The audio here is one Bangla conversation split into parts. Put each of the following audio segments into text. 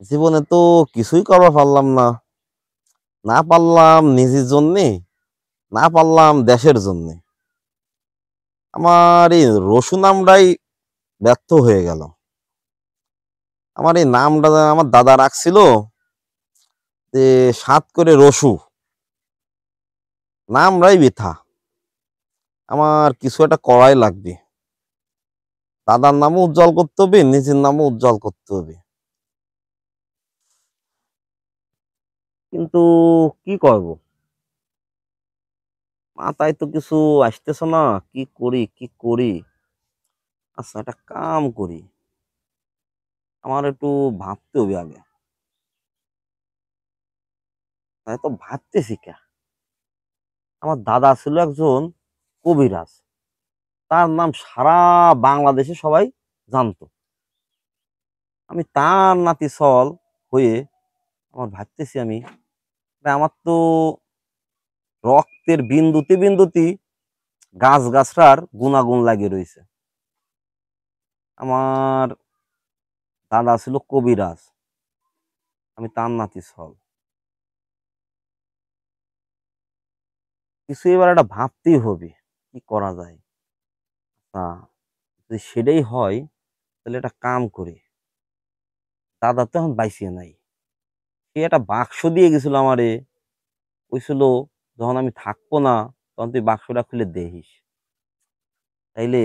জীবনে তো কিছুই করবার পারলাম না। না পারলাম নিজের জন্যে, না পারলাম দেশের জন্যে। আমার এই রসু নামটাই ব্যর্থ হয়ে গেল। আমার এই নামটা আমার দাদা রাখছিল যে সাত করে রসু, নামটাই বৃথা। আমার কিছু একটা করাই লাগবে। দাদার নামও উজ্জ্বল করতে হবে, নিজের নামও উজ্জ্বল করতে হবে। কিন্তু কি করব, মাথায় তো কিছু আসতেছে না। কি করি কি করি? আচ্ছা, একটা কাম করি। আমার একটু ভাবতে হবে আগে। তাই তো ভাবতেছি কে। আমার দাদা ছিল একজন কবিরাজ। তার নাম সারা বাংলাদেশে সবাই জানতো। আমি তার নাতি সল হয়ে আমার ভাবতেছি আমি, আমার তো রক্তের বিন্দুতে বিন্দুতে গাছ গাছরার গুণাগুণ লাগিয়ে রয়েছে। আমার দাদা ছিল কবিরাজ, আমি তার নাতি সল। কিছু এবার একটা ভাবতেই হবে কি করা যায়। তা যদি সেটাই হয় তাহলে একটা কাম করি। দাদা তো এখন বাইসিয়ে নাই। সে একটা বাক্স দিয়ে গেছিল আমারে, কইছিল যখন আমি থাকবো না তখন তুই বাক্সটা খুলে দেখিস। তাইলে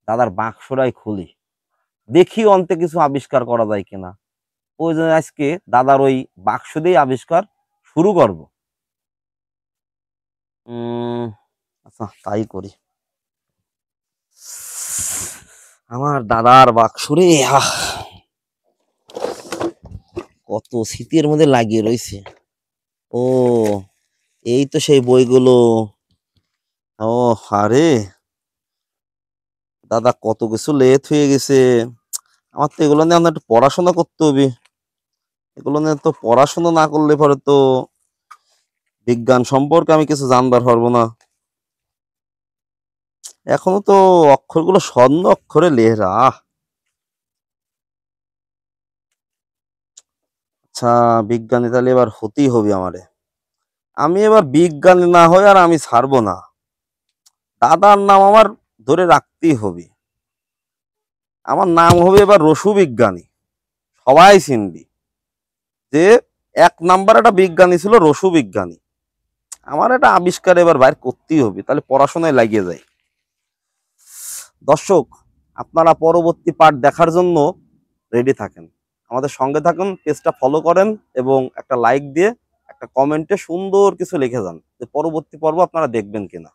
দাদার বাক্সটাই খুলি, দেখি অন্তে কিছু আবিষ্কার করা যায় কিনা। ওই জন্য আজকে দাদার ওই বাক্স দিয়ে আবিষ্কার শুরু করব। উম আচ্ছা, তাই করি। আমার দাদার বাক্স রে, কত স্মৃতির মধ্যে লাগিয়ে রয়েছে। ও, এই তো সেই বইগুলো। ও আরে, দাদা কত কিছু লেট হয়ে গেছে। আমার তো এগুলো নিয়ে একটু পড়াশোনা করতে হবে। এগুলো নিয়ে তো পড়াশোনা না করলে পরে তো বিজ্ঞান সম্পর্কে আমি কিছু জানবার পারবো না। এখনো তো অক্ষরগুলো স্বর্ণ অক্ষরে লেখা। আচ্ছা, বিজ্ঞানী তাহলে এবার হতেই হবে আমারে। আমি এবার বিজ্ঞানী না হই আর আমি ছাড়বো না। দাদার নাম আমার ধরে রাখতেই হবে। আমার নাম হবে এবার রসু বিজ্ঞানী। সবাই চিনবি যে এক নাম্বার একটা বিজ্ঞানী ছিল রসু বিজ্ঞানী। আমার একটা আবিষ্কার এবার বাইর করতেই হবে, তাহলে পড়াশোনায় লাগিয়ে যায়। দর্শক, আপনারা পরবর্তী পার্ট দেখার জন্য রেডি থাকেন, আমাদের সঙ্গে থাকুন, পেজটা ফলো করেন এবং একটা লাইক দিয়ে একটা কমেন্টে সুন্দর কিছু লিখে যান যে পরবর্তী পর্ব আপনারা দেখবেন কিনা।